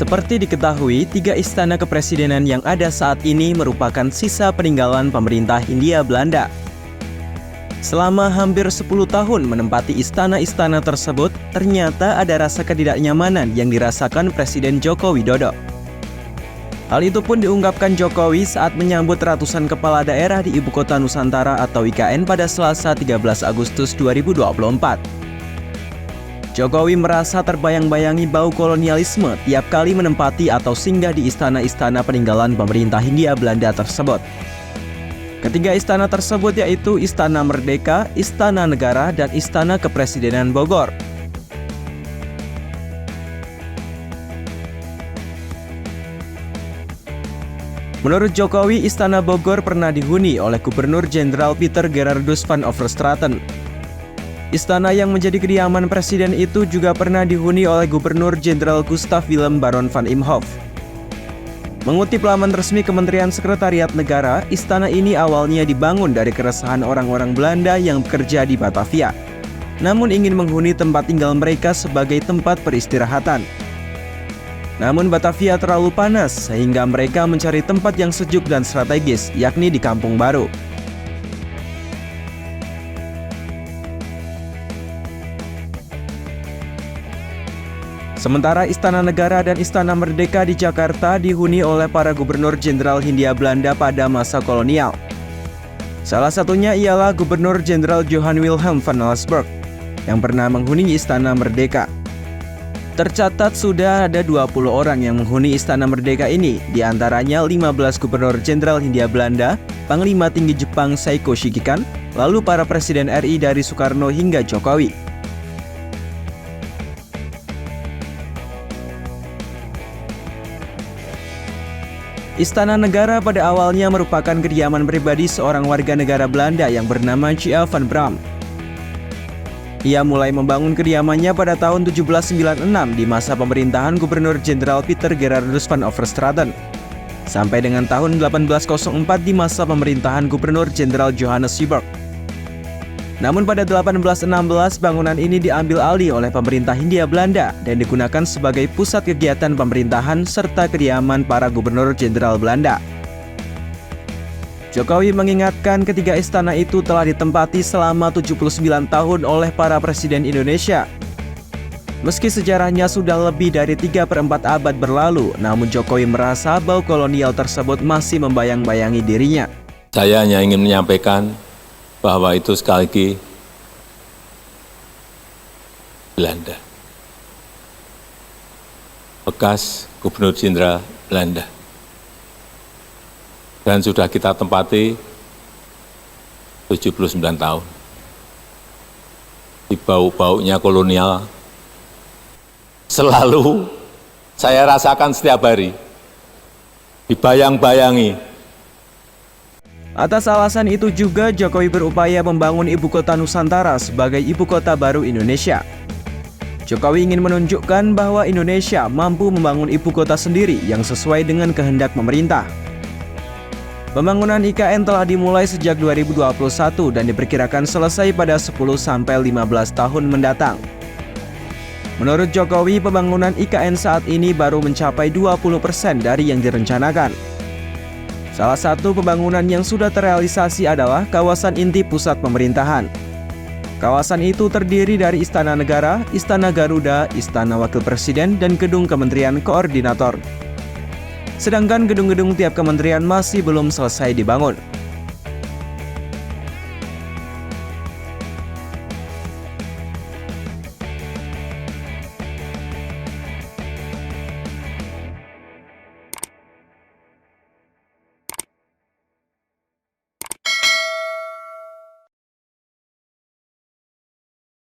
Seperti diketahui, 3 istana kepresidenan yang ada saat ini merupakan sisa peninggalan pemerintah Hindia Belanda. Selama hampir 10 tahun menempati istana-istana tersebut, ternyata ada rasa ketidaknyamanan yang dirasakan Presiden Joko Widodo. Hal itu pun diungkapkan Jokowi saat menyambut ratusan kepala daerah di Ibu Kota Nusantara atau IKN pada Selasa 13 Agustus 2024. Jokowi merasa terbayang-bayangi bau kolonialisme tiap kali menempati atau singgah di istana-istana peninggalan pemerintah Hindia Belanda tersebut. Ketiga istana tersebut yaitu Istana Merdeka, Istana Negara, dan Istana Kepresidenan Bogor. Menurut Jokowi, Istana Bogor pernah dihuni oleh Gubernur Jenderal Pieter Gerardus van Overstraten. Istana yang menjadi kediaman presiden itu juga pernah dihuni oleh Gubernur Jenderal Gustav Willem Baron van Imhoff. Mengutip laman resmi Kementerian Sekretariat Negara, istana ini awalnya dibangun dari keresahan orang-orang Belanda yang bekerja di Batavia, namun ingin menghuni tempat tinggal mereka sebagai tempat peristirahatan. Namun Batavia terlalu panas sehingga mereka mencari tempat yang sejuk dan strategis, yakni di Kampung Baru. Sementara Istana Negara dan Istana Merdeka di Jakarta dihuni oleh para gubernur jenderal Hindia Belanda pada masa kolonial. Salah satunya ialah Gubernur Jenderal Johan Wilhelm van Ellsberg yang pernah menghuni Istana Merdeka. Tercatat sudah ada 20 orang yang menghuni Istana Merdeka ini, diantaranya 15 Gubernur Jenderal Hindia Belanda, Panglima Tinggi Jepang Seiko Shikikan, lalu para Presiden RI dari Soekarno hingga Jokowi. Istana Negara pada awalnya merupakan kediaman pribadi seorang warga negara Belanda yang bernama J.A. van Braam. Ia mulai membangun kediamannya pada tahun 1796 di masa pemerintahan Gubernur Jenderal Pieter Gerardus van Overstraten, sampai dengan tahun 1804 di masa pemerintahan Gubernur Jenderal Johannes Syberg. Namun pada 1816 bangunan ini diambil alih oleh pemerintah Hindia Belanda dan digunakan sebagai pusat kegiatan pemerintahan serta kediaman para gubernur jenderal Belanda. Jokowi mengingatkan ketiga istana itu telah ditempati selama 79 tahun oleh para presiden Indonesia. Meski sejarahnya sudah lebih dari 3/4 abad berlalu, namun Jokowi merasa bau kolonial tersebut masih membayang-bayangi dirinya. Saya hanya ingin menyampaikan bahwa itu sekali lagi Belanda, bekas Gubernur Jenderal Belanda, dan sudah kita tempati 79 tahun. Di bau-baunya kolonial selalu saya rasakan setiap hari, dibayang-bayangi. Atas alasan itu juga Jokowi berupaya membangun Ibu Kota Nusantara sebagai Ibu Kota baru Indonesia. Jokowi ingin menunjukkan bahwa Indonesia mampu membangun ibu kota sendiri yang sesuai dengan kehendak pemerintah. Pembangunan IKN telah dimulai sejak 2021 dan diperkirakan selesai pada 10-15 tahun mendatang. Menurut Jokowi, pembangunan IKN saat ini baru mencapai 20% dari yang direncanakan. Salah satu pembangunan yang sudah terrealisasi adalah kawasan inti pusat pemerintahan. Kawasan itu terdiri dari Istana Negara, Istana Garuda, Istana Wakil Presiden, dan Gedung Kementerian Koordinator. Sedangkan gedung-gedung tiap kementerian masih belum selesai dibangun.